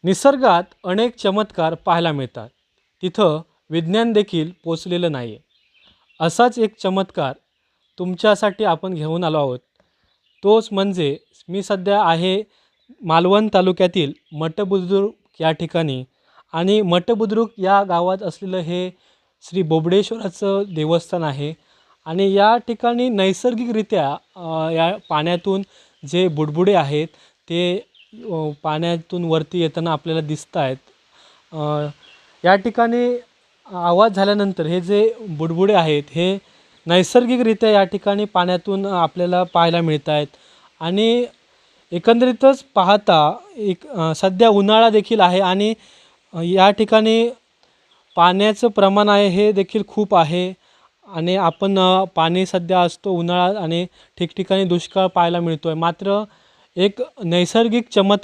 निसर्गात अनेक चमत्कार पाहायला मिळतात. तिथं विज्ञान देखील पोचलेलं नाही आहे. असाच एक चमत्कार तुमच्यासाठी आपण घेऊन आलो आहोत. तोच म्हणजे मी सध्या आहे मालवण तालुक्यातील मठबुद्रुक या ठिकाणी आणि मठबुद्रुक या गावात असलेलं हे श्री बोबडेश्वराचं देवस्थान आहे. आणि या ठिकाणी नैसर्गिकरित्या या पाण्यातून जे बुडबुडे आहेत ते पाण्यातून वरती येताना आपल्याला दिसत आहेत. या ठिकाणी आवाज झाल्यानंतर हे जे बुडबुडे आहेत हे नैसर्गिकरित्या या ठिकाणी पाण्यातून आपल्याला पाहायला मिळत आहेत. आणि एकंदरीतच पाहता सध्या उन्हाळा देखील आहे आणि या ठिकाणी पाण्याचं प्रमाण आहे हे देखील खूप आहे. आणि आपण पाणी सध्या असतो उन्हाळा आणि ठिकठिकाणी दुष्काळ पाहायला मिळतो आहे. मात्र एक नैसर्गिक चमत्कार